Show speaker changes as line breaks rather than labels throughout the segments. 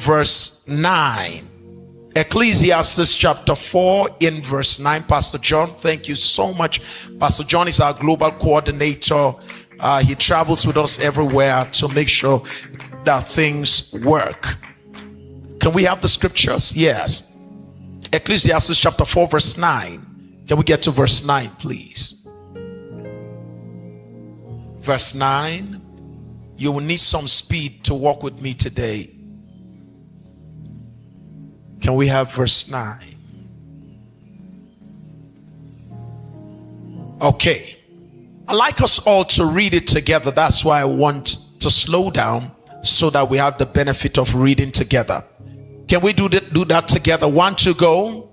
verse 9. Ecclesiastes chapter 4 in verse 9. Pastor John, thank you so much. Pastor John is our global coordinator. He travels with us everywhere to make sure that things work. Can we have the scriptures? Yes. Ecclesiastes chapter 4 verse 9. Can we get to verse 9, please? Verse 9. You will need some speed to walk with me today. Can we have verse 9? Okay. I'd like us all to read it together. That's why I want to slow down so that we have the benefit of reading together. Can we do that together? 1, 2, go.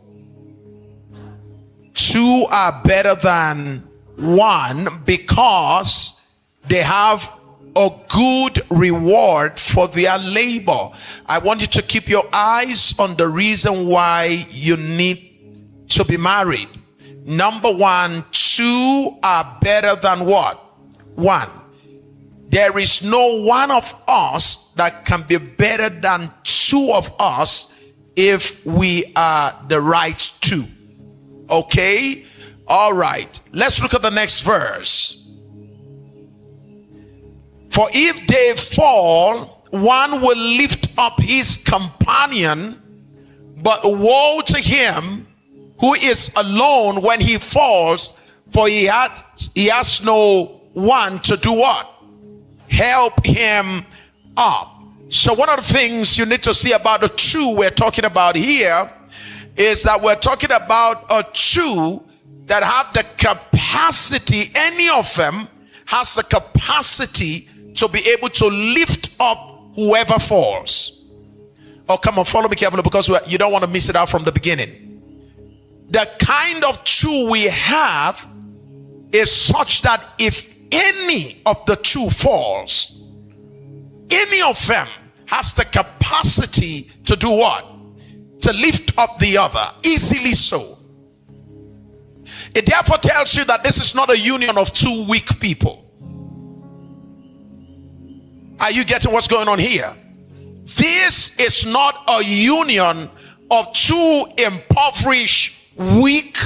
2 are better than 1 because they have a good reward for their labor. I want you to keep your eyes on the reason why you need to be married. Number 1, 2 are better than what? 1. There is no one of us that can be better than 2 of us if we are the right 2. Okay? All right. Let's look at the next verse. For if they fall, one will lift up his companion, but woe to him who is alone when he falls, for he has no one to do what? Help him up. So one of the things you need to see about the 2 we're talking about here is that we're talking about a 2 that have the capacity, any of them has the capacity to be able to lift up whoever falls. Oh, come on, follow me carefully, because you don't want to miss it out from the beginning. The kind of 2 we have is such that if any of the 2 falls, any of them has the capacity to do what? To lift up the other, easily so. It therefore tells you that this is not a union of 2 weak people. Are you getting what's going on here? This is not a union of 2 impoverished, weak.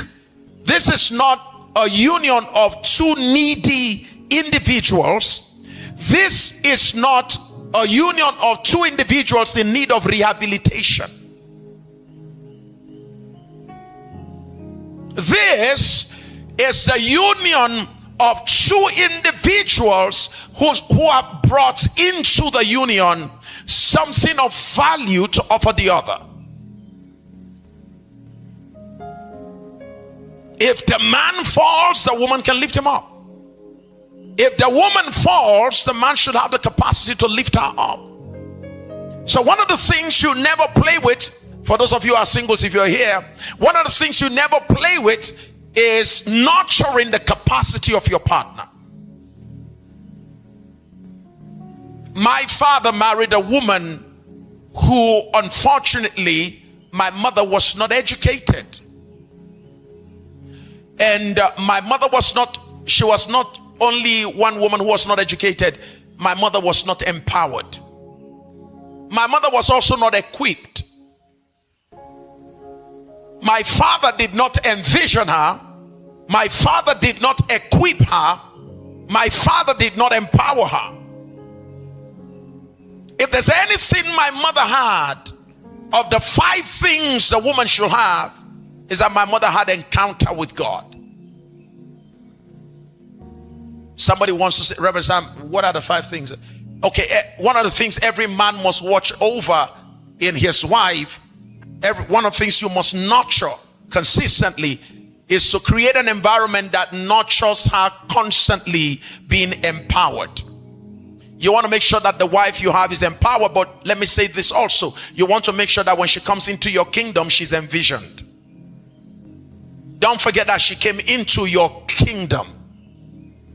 This is not a union of 2 needy individuals. This is not a union of 2 individuals in need of rehabilitation. This is the union of 2 individuals who have brought into the union something of value to offer the other. If the man falls, the woman can lift him up. If the woman falls, the man should have the capacity to lift her up. So one of the things you never play with, for those of you who are singles, if you're here, one of the things you never play with is nurturing the capacity of your partner. My father married a woman who, unfortunately, my mother was not educated. And my mother was not, she was not only one woman who was not educated, my mother was not empowered. My mother was also not equipped. My father did not envision her. My father did not equip her. My father did not empower her. If there's anything my mother had of the 5 things a woman should have, is that my mother had encounter with God. Somebody wants to say, Reverend Sam, what are the 5 things? Okay, one of the things every man must watch over in his wife, one of the things you must nurture consistently is to create an environment that nurtures her constantly being empowered. You want to make sure that the wife you have is empowered, but let me say this also. You want to make sure that when she comes into your kingdom, she's envisioned. Don't forget that she came into your kingdom.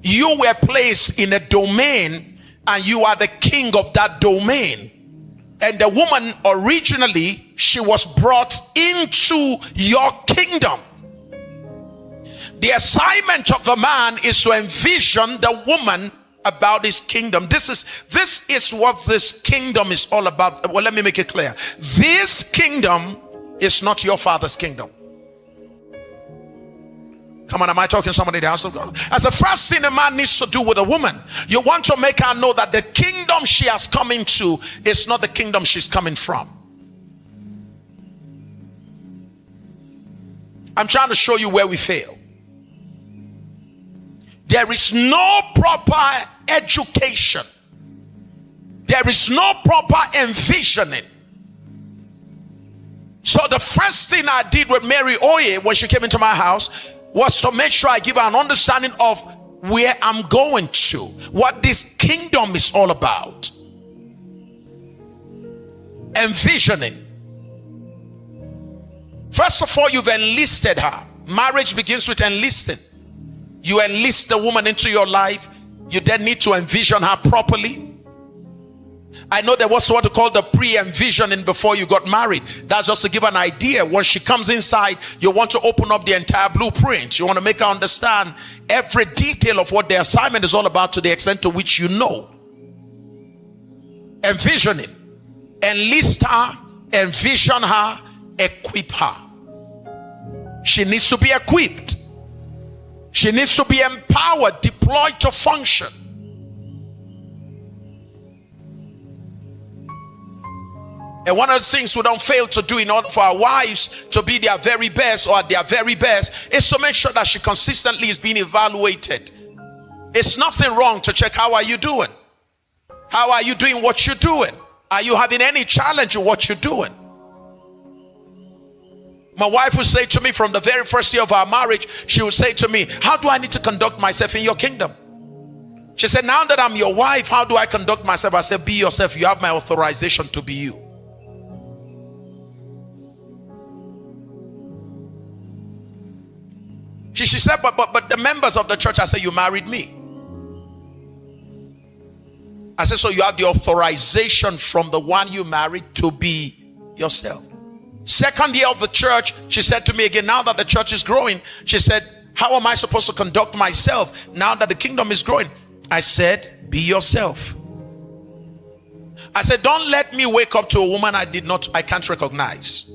You were placed in a domain and you are the king of that domain. And the woman originally, she was brought into your kingdom. The assignment of the man is to envision the woman about his kingdom. This is what this kingdom is all about. Well, let me make it clear. This kingdom is not your father's kingdom. Come on, am I talking to somebody in the house of God? As the first thing a man needs to do with a woman, you want to make her know that the kingdom she has come into is not the kingdom she's coming from. I'm trying to show you where we fail. There is no proper education. There is no proper envisioning. So the first thing I did with Mary Oye when she came into my house was to make sure I give her an understanding of where I'm going to, what this kingdom is all about. Envisioning. First of all, you've enlisted her. Marriage begins with enlisting. You enlist the woman into your life. You then need to envision her properly. I know there was what to call the pre-envisioning before you got married. That's just to give an idea. When she comes inside, you want to open up the entire blueprint. You want to make her understand every detail of what the assignment is all about to the extent to which you know. Envisioning. Enlist her, envision her, equip her. She needs to be equipped. She needs to be empowered, deployed to function. And one of the things we don't fail to do in order for our wives to be their very best or their very best is to make sure that she consistently is being evaluated. It's nothing wrong to check, how are you doing? How are you doing what you're doing? Are you having any challenge in what you're doing? My wife would say to me from the very first year of our marriage, she would say to me, how do I need to conduct myself in your kingdom? She said, now that I'm your wife, how do I conduct myself? I said, be yourself. You have my authorization to be you. She said, but the members of the church, I said, you married me. I said, so you have the authorization from the one you married to be yourself. Second year of the church, she said to me again, now that the church is growing, she said, how am I supposed to conduct myself now that the kingdom is growing? I said, be yourself. I said, don't let me wake up to a woman I can't recognize.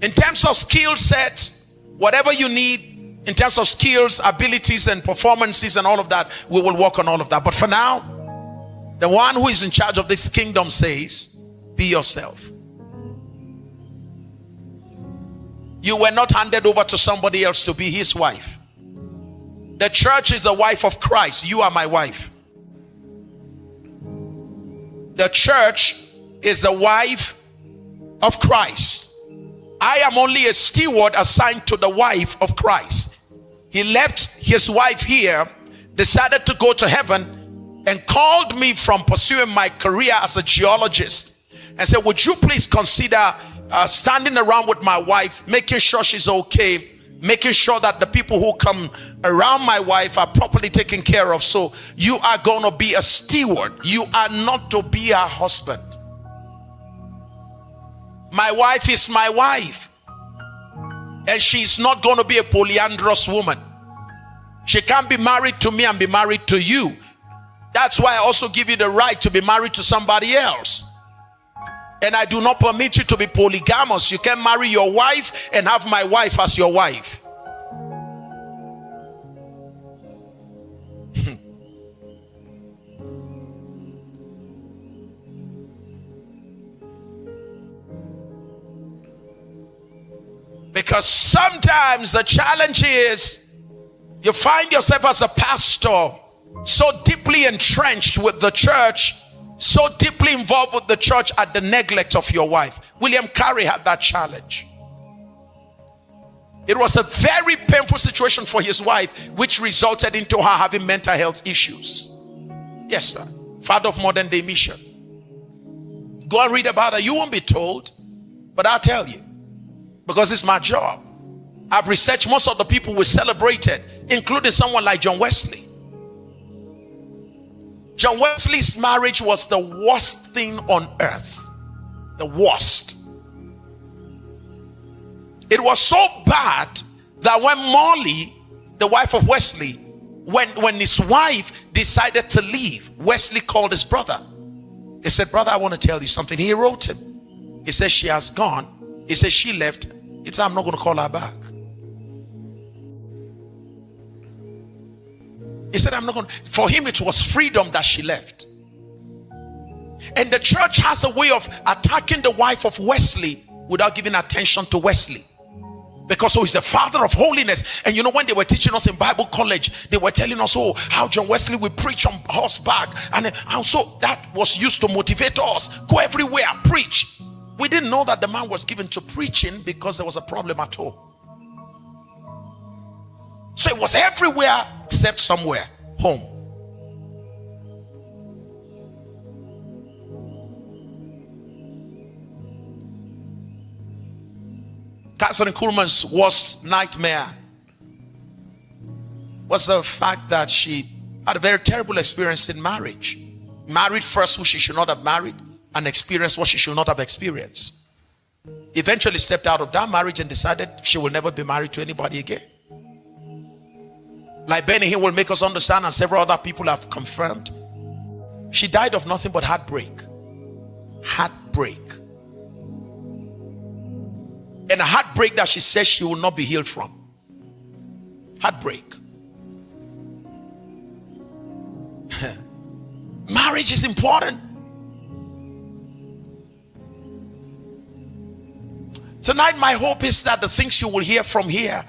In terms of skill sets, whatever you need, in terms of skills, abilities, and performances and all of that, we will work on all of that. But for now, the one who is in charge of this kingdom says, be yourself. You were not handed over to somebody else to be his wife. The church is the wife of Christ. You are my wife. The church is the wife of Christ. I am only a steward assigned to the wife of Christ. He left his wife here, decided to go to heaven, and called me from pursuing my career as a geologist and said, would you please consider standing around with my wife, making sure she's okay, making sure that the people who come around my wife are properly taken care of. So you are going to be a steward. You are not to be her husband. My wife is my wife, and she's not going to be a polyandrous woman. She can't be married to me and be married to you. That's why I also give you the right to be married to somebody else. And I do not permit you to be polygamous. You can marry your wife and have my wife as your wife. Because sometimes the challenge is you find yourself as a pastor so deeply entrenched with the church, so deeply involved with the church at the neglect of your wife. William Carey had that challenge. It was a very painful situation for his wife, which resulted into her having mental health issues. Yes, sir. Father of modern day mission. Go and read about her. You won't be told, but I'll tell you, because it's my job. I've researched most of the people we celebrated, including someone like John Wesley. John Wesley's marriage was the worst thing on earth. The worst. It was so bad that when Molly the wife of Wesley, when his wife decided to leave, Wesley called his brother. He said, brother, I want to tell you something. He wrote him. He said, she has gone. He said, she left. He said, I'm not going to call her back. He said, I'm not going to. For him, it was freedom that she left. And the church has a way of attacking the wife of Wesley without giving attention to Wesley. Because he's the father of holiness. And you know, when they were teaching us in Bible college, they were telling us, oh, how John Wesley would preach on horseback. And so that was used to motivate us. Go everywhere, preach. We didn't know that the man was given to preaching because there was a problem at home. So it was everywhere except somewhere, home. Catherine Kuhlman's worst nightmare was the fact that she had a very terrible experience in marriage. Married first who she should not have married, and experienced what she should not have experienced. Eventually stepped out of that marriage and decided she will never be married to anybody again. Like Benny Hinn will make us understand, and several other people have confirmed, she died of nothing but heartbreak. Heartbreak. And a heartbreak that she says she will not be healed from. Heartbreak. Marriage is important. Tonight my hope is that the things you will hear from here,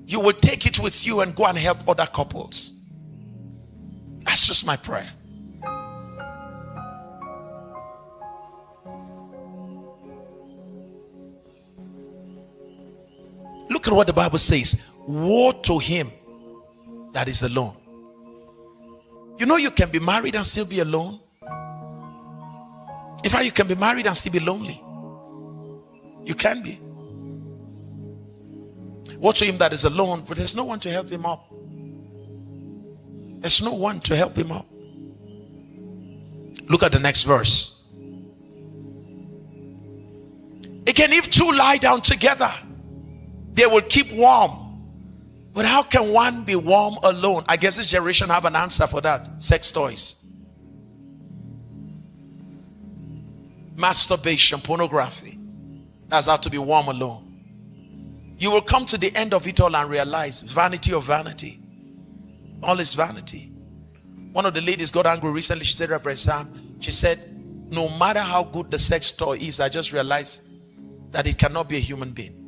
you will take it with you and go and help other couples. That's just my prayer. Look at what the Bible says. Woe to him that is alone. You know, you can be married and still be alone. In fact, you can be married and still be lonely. You can be. Woe to him that is alone, but there's no one to help him up. There's no one to help him up. Look at the next verse. Again, if two lie down together, they will keep warm. But how can one be warm alone? I guess this generation have an answer for that. Sex toys, masturbation, pornography. That's how to be warm alone. You will come to the end of it all and realize vanity of vanity. All is vanity. One of the ladies got angry recently. She said, Reverend Sam, she said, no matter how good the sex toy is, I just realized that it cannot be a human being.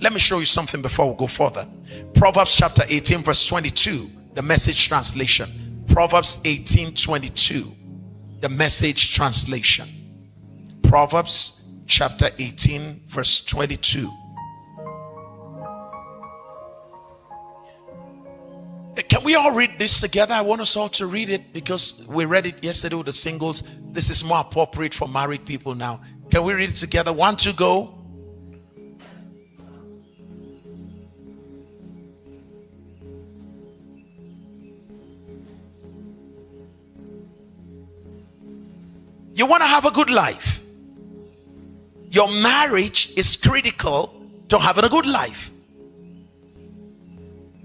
Let me show you something before we go further. Proverbs chapter 18 verse 22, the Message translation. Proverbs 18:22, the Message translation. Proverbs chapter 18 verse 22. Can we all read this together? I want us all to read it because we read it yesterday with the singles. This is more appropriate for married people now. Can we read it together? 1, 2, go. You want to have a good life. Your marriage is critical to having a good life.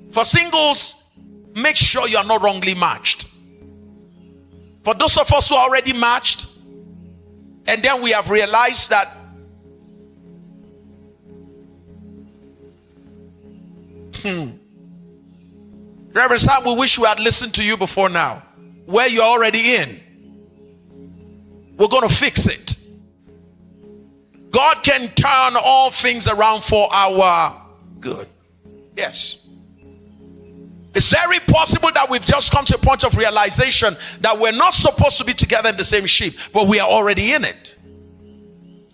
For singles, make sure you are not wrongly matched. For those of us who are already matched, and then we have realized that Reverend Sam, we wish we had listened to you before now. Where you're already in, we're going to fix it. God can turn all things around for our good. Yes. It's very possible that we've just come to a point of realization that we're not supposed to be together in the same ship, but we are already in it.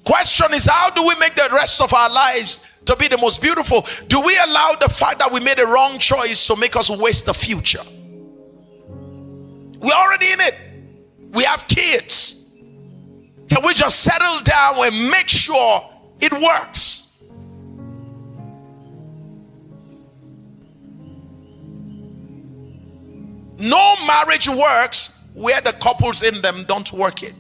Question is, how do we make the rest of our lives to be the most beautiful? Do we allow the fact that we made a wrong choice to make us waste the future? We're already in it. We have kids. Can we just settle down and make sure it works? No marriage works where the couples in them don't work it.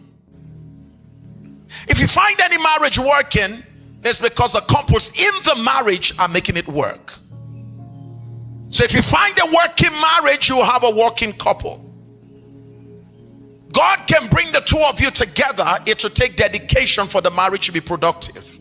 If you find any marriage working, it's because the couples in the marriage are making it work. So if you find a working marriage, you have a working couple. God can bring the two of you together. It will take dedication for the marriage to be productive.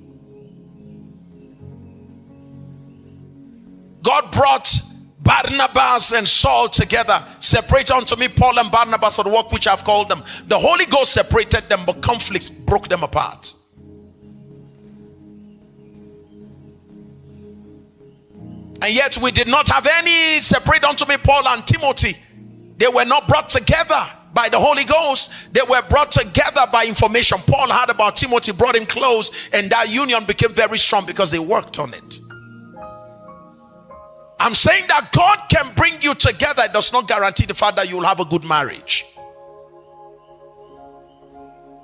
God brought Barnabas and Saul together. Separate unto me Paul and Barnabas for the work which I've called them. The Holy Ghost separated them, but conflicts broke them apart. And yet we did not have any separate unto me Paul and Timothy. They were not brought together by the Holy Ghost. They were brought together by information. Paul heard about Timothy, brought him close, and that union became very strong because they worked on it. I'm saying that God can bring you together. It does not guarantee the fact that you will have a good marriage.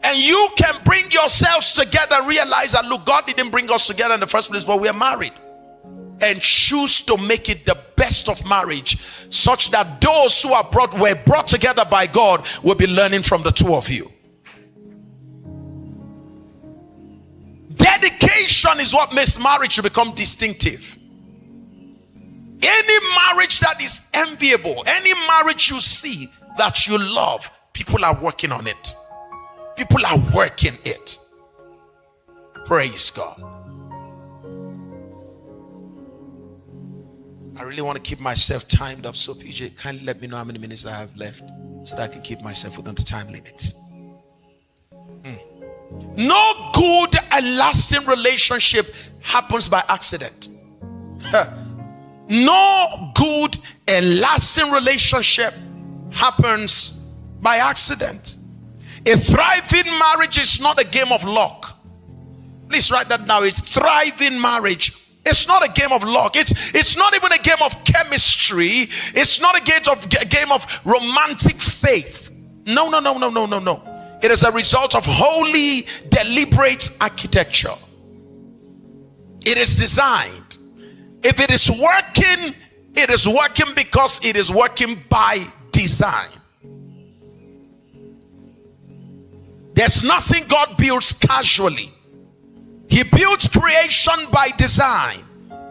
And you can bring yourselves together and realize that, look, God didn't bring us together in the first place, but we are married. And choose to make it the best of marriage, such that those who were brought together by God will be learning from the two of you. Dedication is what makes marriage to become distinctive. Any marriage that is enviable, any marriage you see that you love, people are working on it. People are working it. Praise God. I really want to keep myself timed up, so PJ, kindly let me know how many minutes I have left so that I can keep myself within the time limit. No good and lasting relationship happens by accident. No good and lasting relationship happens by accident. A thriving marriage is not a game of luck. Please write that down. A thriving marriage, it's not a game of luck. It's not even a game of chemistry. It's not a game of romantic faith. No. It is a result of holy, deliberate architecture. It is designed. If it is working because it is working by design. There's nothing God builds casually. He builds creation by design.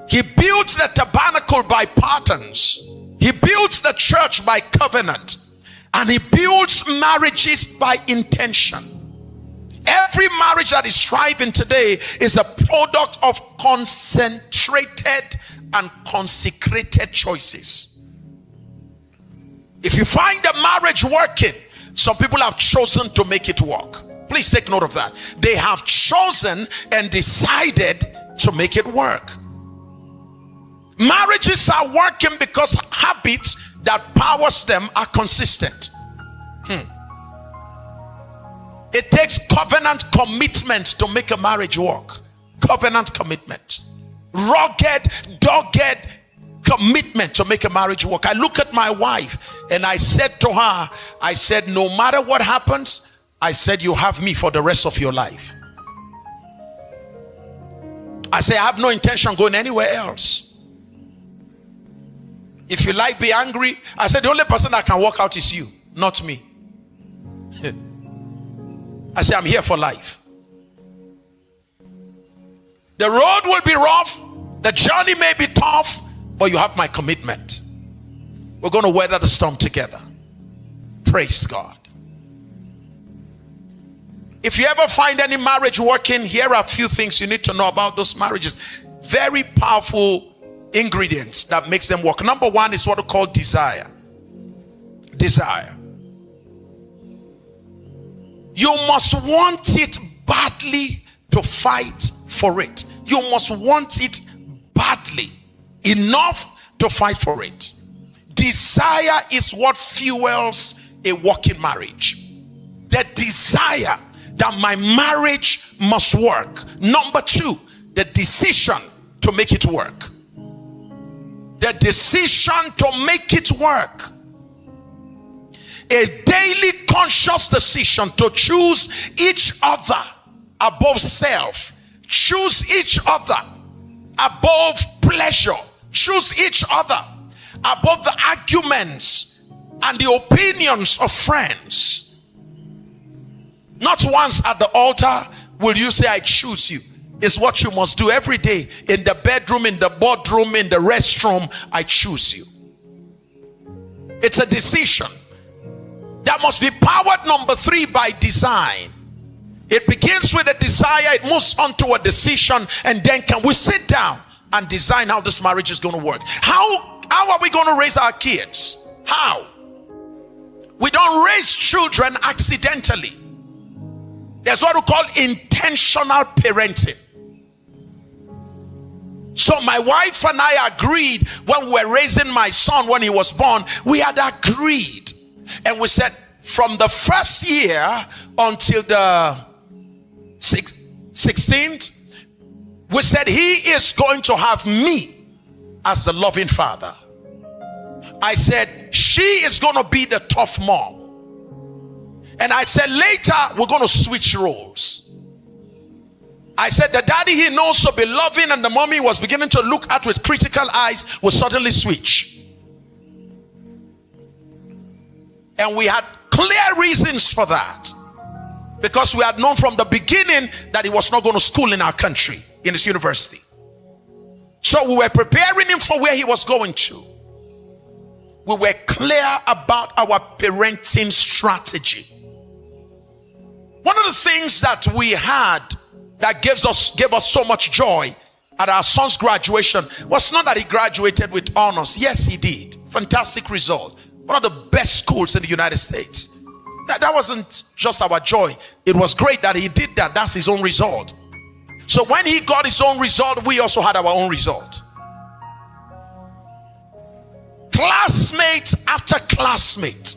He builds the tabernacle by patterns. He builds the church by covenant. And he builds marriages by intention. Every marriage that is thriving today is a product of concentrated and consecrated choices. If you find a marriage working, some people have chosen to make it work. Please take note of that. They have chosen and decided to make it work. Marriages are working because habits that powers them are consistent. It takes covenant commitment to make a marriage work. Covenant commitment. Rugged, dogged commitment to make a marriage work. I look at my wife and I said to her, I said, no matter what happens, I said, you have me for the rest of your life. I say, I have no intention going anywhere else. If you like, be angry. I said, the only person that can walk out is you, not me. I say, I'm here for life. The road will be rough. The journey may be tough, but you have my commitment. We're going to weather the storm together. Praise God. If you ever find any marriage working, here are a few things you need to know about those marriages. Very powerful ingredients that makes them work. Number one is what we call desire. Desire. You must want it badly to fight for it. You must want it badly enough to fight for it. Desire is what fuels a working marriage. The desire that my marriage must work. Number two, the decision to make it work. The decision to make it work. A daily conscious decision to choose each other above self. Choose each other above pleasure. Choose each other above the arguments and the opinions of friends. Not once at the altar, will you say, I choose you? It's what you must do every day. In the bedroom, in the boardroom, in the restroom, I choose you. It's a decision that must be powered, number 3, by design. It begins with a desire, it moves on to a decision, and then can we sit down and design how this marriage is going to work? How are we going to raise our kids? How? We don't raise children accidentally. There's what we call intentional parenting. So my wife and I agreed when we were raising my son when he was born, we had agreed. And we said from the first year until the 16th, we said he is going to have me as the loving father. I said she is going to be the tough mom. And I said later we're going to switch roles. I said the daddy he knows to be loving and the mommy he was beginning to look at with critical eyes will suddenly switch. And we had clear reasons for that, because we had known from the beginning that he was not going to school in our country, in his university. So we were preparing him for where he was going to. We were clear about our parenting strategy. One of the things that we had that gave us so much joy at our son's graduation was not that he graduated with honors. Yes, he did. Fantastic result. One of the best schools in the United States. That wasn't just our joy. It was great that he did that. That's his own result. So when he got his own result, we also had our own result. Classmates after classmate,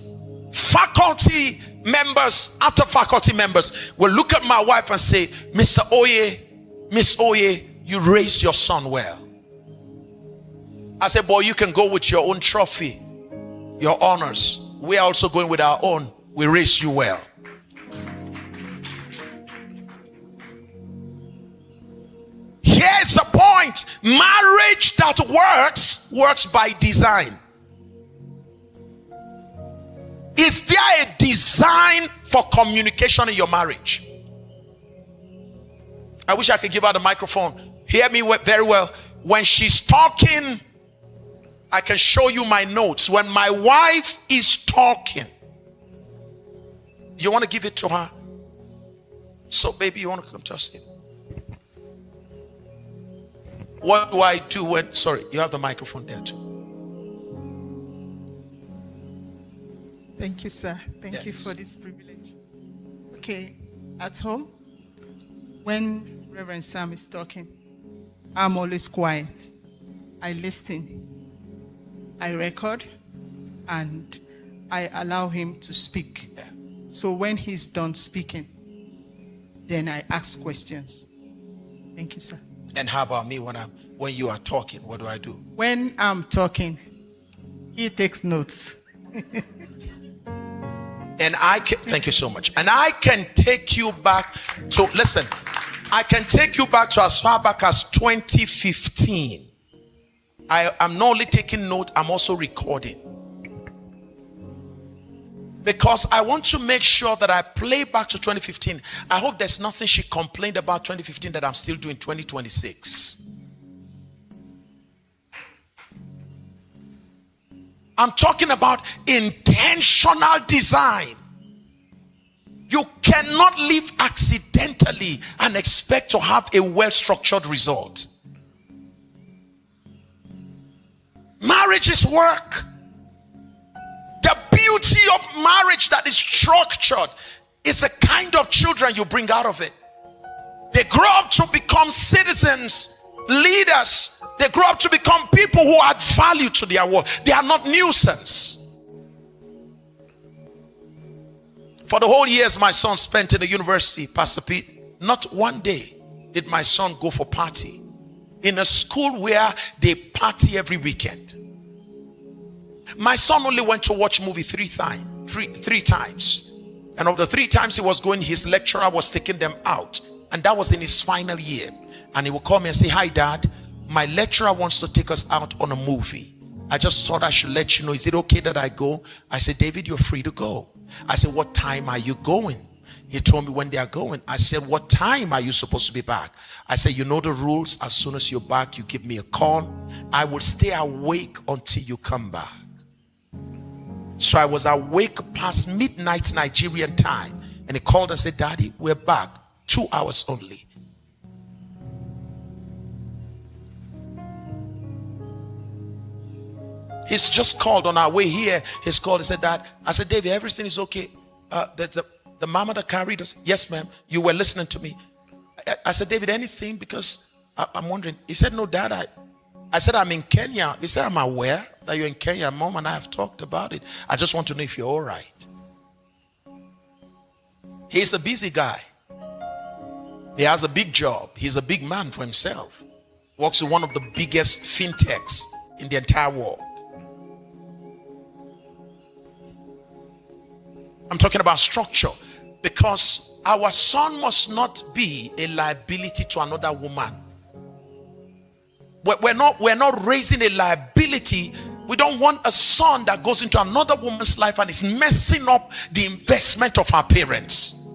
faculty members after faculty members will look at my wife and say, Mr. Oye, Miss Oye, you raised your son well. I said, boy, you can go with your own trophy, your honors. We're also going with our own. We raised you well. Here's the point. Marriage that works by design. Is there a design for communication in your marriage? I wish I could give her the microphone. Hear me very well. When she's talking, I can show you my notes. When my wife is talking, you want to give it to her? So baby, you want to come to us? What do I do when, sorry, you have the microphone there too.
Thank you, sir. Thank you for this privilege. Okay, at home, when Reverend Sam is talking, I'm always quiet. I listen, I record, and I allow him to speak. So when he's done speaking, then I ask questions. Thank you, sir.
And how about me when you are talking? What do I do?
When I'm talking, he takes notes.
And I can, thank you so much. And I can take you back to, listen, I can take you back to as far back as 2015. I'm not only taking note, I'm also recording. Because I want to make sure that I play back to 2015. I hope there's nothing she complained about 2015 that I'm still doing 2026. I'm talking about intentional design. You cannot live accidentally and expect to have a well-structured result. Marriage is work. The beauty of marriage that is structured is the kind of children you bring out of it. They grow up to become citizens, leaders. They grow up to become people who add value to their world. They are not nuisance. For the whole years my son spent in the university, Pastor Pete, not one day did my son go for party. In a school where they party every weekend. My son only went to watch movie three times. And of the 3 times he was going, his lecturer was taking them out. And that was in his final year. And he would call me and say, hi dad, my lecturer wants to take us out on a movie. I just thought I should let you know, is it okay that I go? I said, David, you're free to go. I said, what time are you going? He told me when they are going. I said, what time are you supposed to be back? I said, you know the rules. As soon as you're back, you give me a call. I will stay awake until you come back. So I was awake past midnight Nigerian time. And he called and said, Daddy, we're back. 2 hours only. He's just called on our way here. He's called and said, Dad. I said, David, everything is okay. The mama that carried us. Yes, ma'am. You were listening to me. I said, David, anything? Because I'm wondering. He said, no, Dad. I said, I'm in Kenya. He said, I'm aware that you're in Kenya. Mom and I have talked about it. I just want to know if you're all right. He's a busy guy. He has a big job. He's a big man for himself. Works in one of the biggest fintechs in the entire world. I'm talking about structure, because our son must not be a liability to another woman. We're not raising a liability. We don't want a son that goes into another woman's life and is messing up the investment of our parents.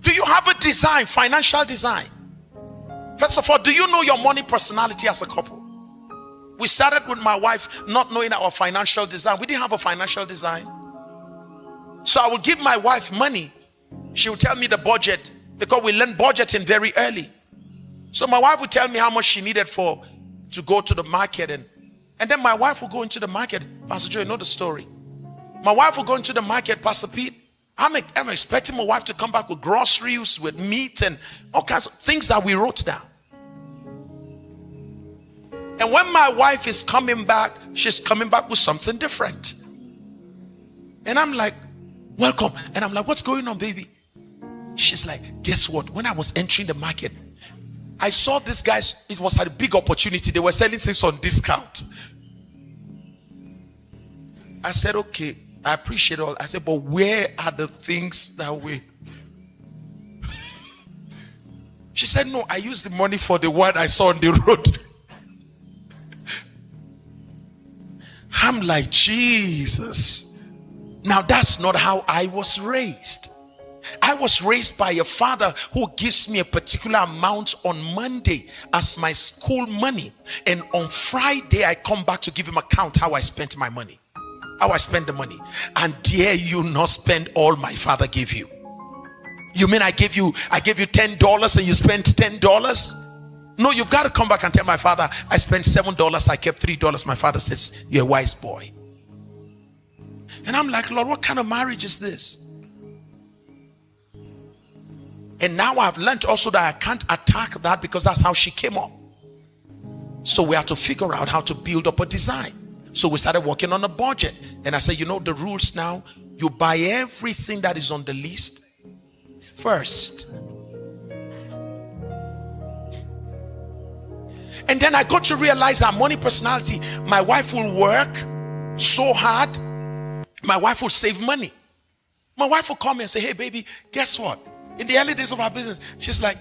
Do you have a design, financial design? First of all, do you know your money personality as a couple? We started with my wife not knowing our financial design. We didn't have a financial design. So I would give my wife money. She would tell me the budget, because we learned budgeting very early. So my wife would tell me how much she needed to go to the market. And then my wife would go into the market. Pastor Joe, you know the story. My wife would go into the market, Pastor Pete. I'm expecting my wife to come back with groceries, with meat and all kinds of things that we wrote down. And when my wife is coming back, she's coming back with something different. And I'm like, welcome. And I'm like, what's going on, baby? She's like, guess what? When I was entering the market, I saw these guys. It was a big opportunity. They were selling things on discount. I said, okay, I appreciate all. I said, but where are the things that we... She said, no, I used the money for the one I saw on the road. I'm like, Jesus. Now that's not how I was raised. I was raised by a father who gives me a particular amount on Monday as my school money. And on Friday, I come back to give him account how I spent my money. How I spent the money. And dare you not spend all my father gave you? You mean I gave you $10 and you spent $10? No, you've got to come back and tell my father, I spent $7, I kept $3. My father says, you're a wise boy. And I'm like, Lord, what kind of marriage is this? And now I've learned also that I can't attack that, because that's how she came up. So we have to figure out how to build up a design. So we started working on a budget. And I said, you know the rules now? You buy everything that is on the list first. And then I got to realize our money personality. My wife will work so hard. My wife will save money. My wife will call me and say, hey baby, guess what? In the early days of our business, she's like,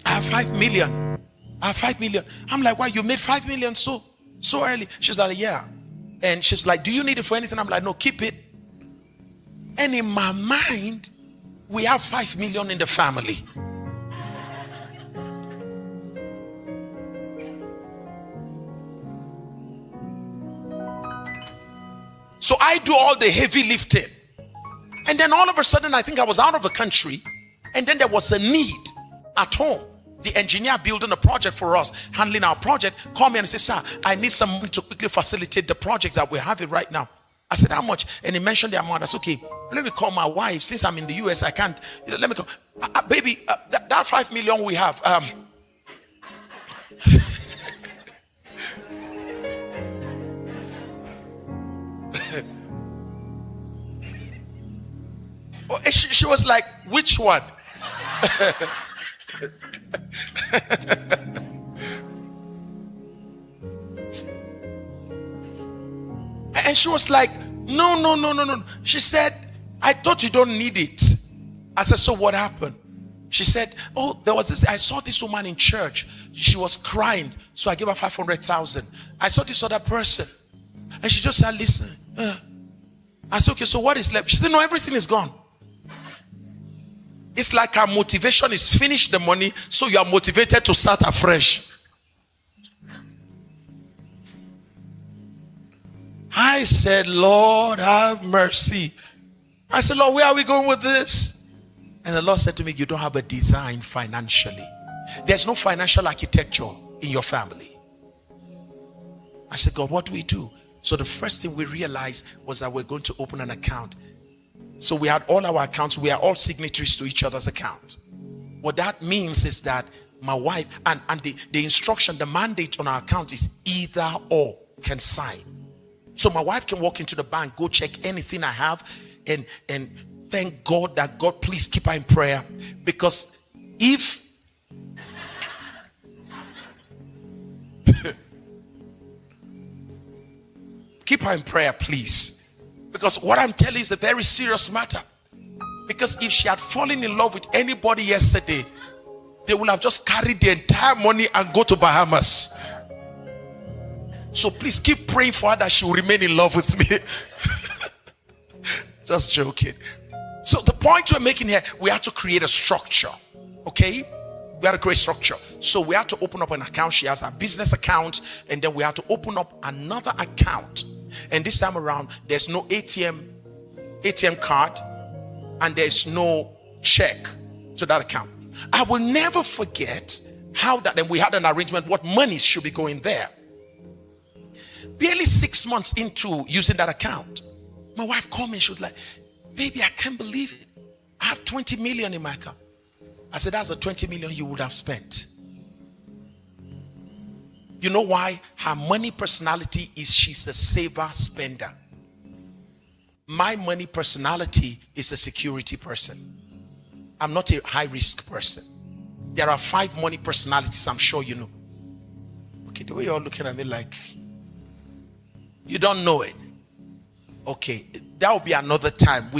I have 5 million. I have 5 million. I'm like, why? You made 5 million so early? She's like, yeah. And she's like, do you need it for anything? I'm like, no, keep it. And in my mind, we have 5 million in the family. So I do all the heavy lifting. And then all of a sudden, I think I was out of the country. And then there was a need at home. The engineer building a project for us, handling our project, called me and said, sir, I need some money to quickly facilitate the project that we're having right now. I said, how much? And he mentioned the amount. I said, okay, let me call my wife. Since I'm in the US, I can't. Let me call. Baby, that 5 million we have. She was like, which one? And she was like, no. She said, I thought you don't need it. I said, so what happened? She said, oh, there was this, I saw this woman in church. She was crying. So I gave her 500,000. I saw this other person. And she just said, listen. I said, okay, so what is left? She said, no, everything is gone. It's like our motivation is finish the money, so you are motivated to start afresh. I said, Lord, have mercy. I said, Lord, where are we going with this? And the Lord said to me, you don't have a design financially. There's no financial architecture in your family. I said, God, what do we do? So the first thing we realized was that we're going to open an account. So we had all our accounts. We are all signatories to each other's account. What that means is that my wife and the instruction, the mandate on our account is either or can sign. So my wife can walk into the bank, go check anything I have, and thank God that God, please keep her in prayer. Because if keep her in prayer, please. Because what I'm telling you is a very serious matter. Because if she had fallen in love with anybody yesterday, they would have just carried the entire money and go to Bahamas. So please keep praying for her that she will remain in love with me. Just joking. So the point we're making here, we have to create a structure. Okay? We have to create structure. So we have to open up an account. She has a business account, and then we have to open up another account. And this time around, there's no ATM card, and there's no check to that account. I will never forget how that, and we had an arrangement what money should be going there. Barely 6 months into using that account, my wife called me and she was like, baby, I can't believe it. I have 20 million in my account. I said, that's the 20 million you would have spent. You know why? Her money personality is she's a saver spender. My money personality is a security person. I'm not a high risk person. There are 5 money personalities, I'm sure you know. Okay, the way you're looking at me like you don't know it. Okay, that will be another time.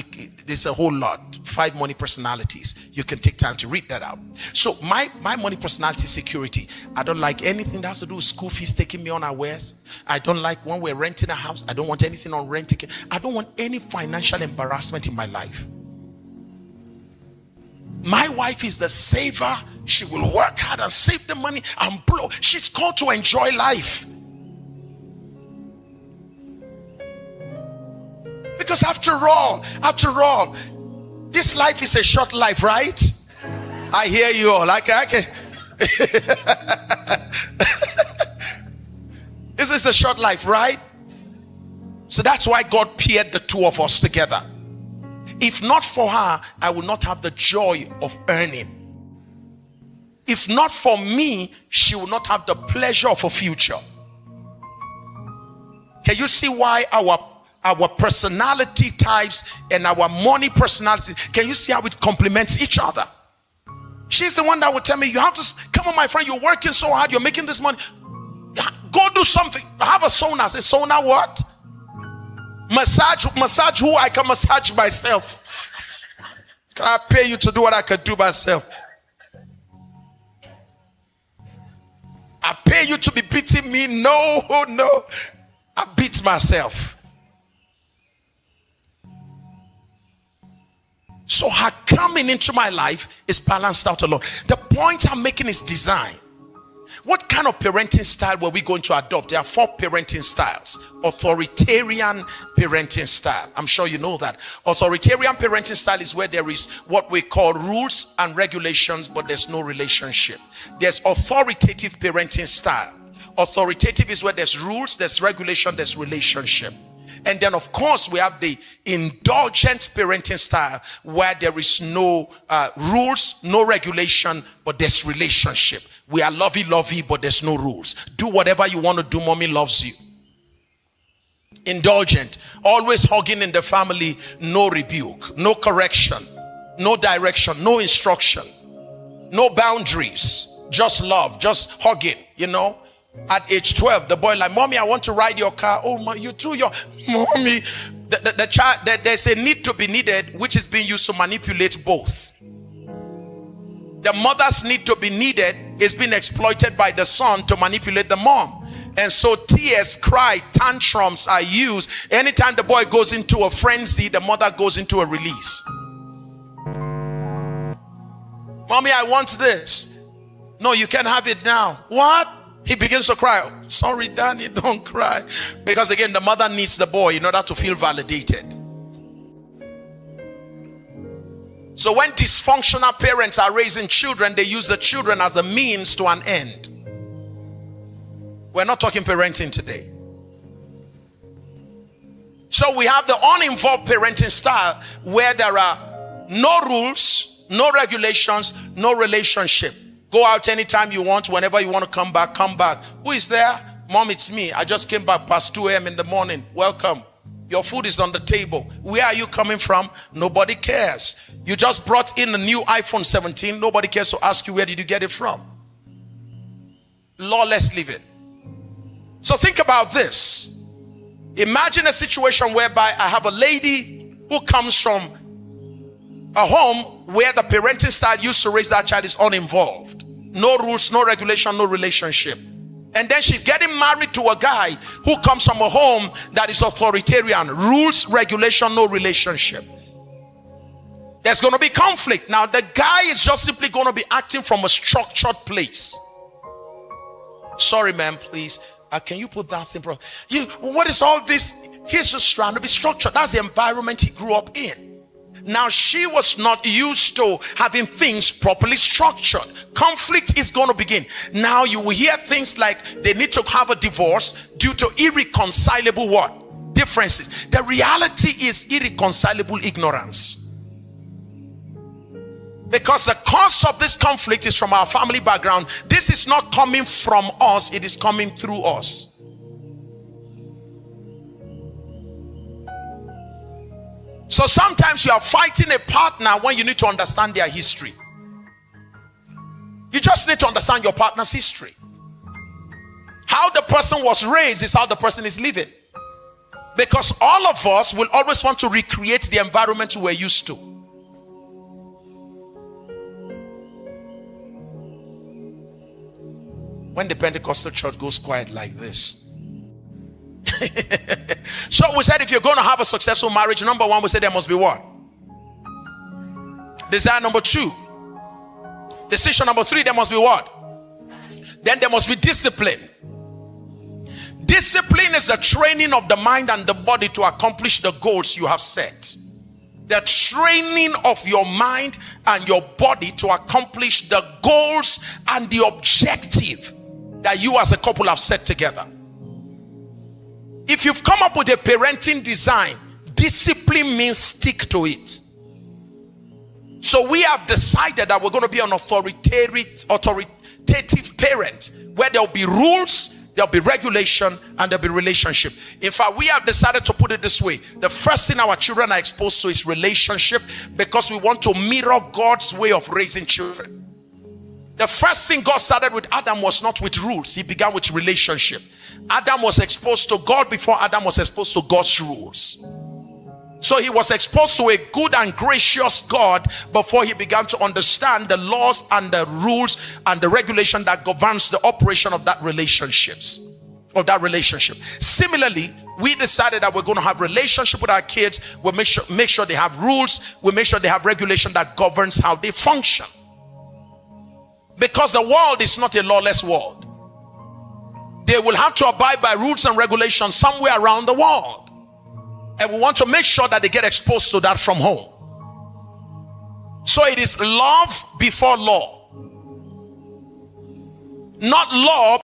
There's a whole lot. 5 money personalities. You can take time to read that out. So my money personality is security. I don't like anything that has to do with school fees taking me unawares. I don't like when we're renting a house. I don't want anything on rent. I don't want any financial embarrassment in my life. My wife is the saver. She will work hard and save the money and blow. She's called to enjoy life. Because after all, this life is a short life, right? I hear you all. Okay. This is a short life, right? So that's why God paired the two of us together. If not for her, I would not have the joy of earning. If not for me, she would not have the pleasure of a future. Can you see why our personality types and our money personality, can you see how it complements each other? She's the one that would tell me, you have to come on, my friend, you're working so hard, you're making this money, go do something. Have a sauna. I say, sauna what? Massage who? I can massage myself. Can I pay you to do what I can do myself? I pay you to be beating me? No, I beat myself. So her coming into my life is balanced out a lot. The point I'm making is design. What kind of parenting style were we going to adopt? There are 4 parenting styles. Authoritarian parenting style. I'm sure you know that. Authoritarian parenting style is where there is what we call rules and regulations, but there's no relationship. There's authoritative parenting style. Authoritative is where there's rules, there's regulation, there's relationship. And then of course we have the indulgent parenting style where there is no rules, no regulation, but there's relationship. We are lovey-lovey, but there's no rules. Do whatever you want to do, mommy loves you. Indulgent, always hugging in the family, no rebuke, no correction, no direction, no instruction, no boundaries, just love, just hugging, you know. At age 12, the boy like, mommy, I want to ride your car. Oh my, you too, your mommy. The child, there's a need to be needed, which is being used to manipulate both. The mother's need to be needed is being exploited by the son to manipulate the mom. And so tears, cry, tantrums are used. Anytime the boy goes into a frenzy, the mother goes into a release. Mommy, I want this. No, you can't have it now. What? He begins to cry. Sorry, Danny, don't cry. Because again, the mother needs the boy in order to feel validated. So when dysfunctional parents are raising children, they use the children as a means to an end. We're not talking parenting today. So we have the uninvolved parenting style where there are no rules, no regulations, no relationship. Go out anytime you want, whenever you want to come back, come back. Who is there? Mom, it's me. I just came back past 2 a.m. in the morning. Welcome. Your food is on the table. Where are you coming from? Nobody cares. You just brought in a new iPhone 17. Nobody cares to ask you, where did you get it from? Lawless living. So think about this. Imagine a situation whereby I have a lady who comes from a home where the parenting style used to raise that child is uninvolved. No rules, no regulation, no relationship. And then she's getting married to a guy who comes from a home that is authoritarian. Rules, regulation, no relationship. There's going to be conflict. Now the guy is just simply going to be acting from a structured place. Sorry, ma'am, please. Can you put that thing? What is all this? He's just trying to be structured. That's the environment he grew up in. Now she was not used to having things properly structured. Conflict is going to begin. Now you will hear things like they need to have a divorce due to irreconcilable what? Differences. The reality is irreconcilable ignorance. Because the cause of this conflict is from our family background. This is not coming from us, it is coming through us. So sometimes you are fighting a partner when you need to understand their history. You just need to understand your partner's history. How the person was raised is how the person is living. Because all of us will always want to recreate the environment we were used to. When the Pentecostal church goes quiet like this. So we said if you're going to have a successful marriage, number one, we said there must be what? Desire. Number two. Decision. Number three, there must be what? Then there must be discipline. Discipline is the training of the mind and the body to accomplish the goals you have set. The training of your mind and your body to accomplish the goals and the objective that you as a couple have set together. If you've come up with a parenting design, discipline means stick to it. So we have decided that we're going to be an authoritative parent where there'll be rules, there'll be regulation, and there'll be relationship. In fact, we have decided to put it this way. The first thing our children are exposed to is relationship, because we want to mirror God's way of raising children. The first thing God started with Adam was not with rules. He began with relationship. Adam was exposed to God before Adam was exposed to God's rules. So he was exposed to a good and gracious God before he began to understand the laws and the rules and the regulation that governs the operation of that relationship. Similarly, we decided that we're going to have relationship with our kids. We'll make sure they have rules. We'll make sure they have regulation that governs how they function. Because the world is not a lawless world. They will have to abide by rules and regulations somewhere around the world. And we want to make sure that they get exposed to that from home. So it is love before law. Not law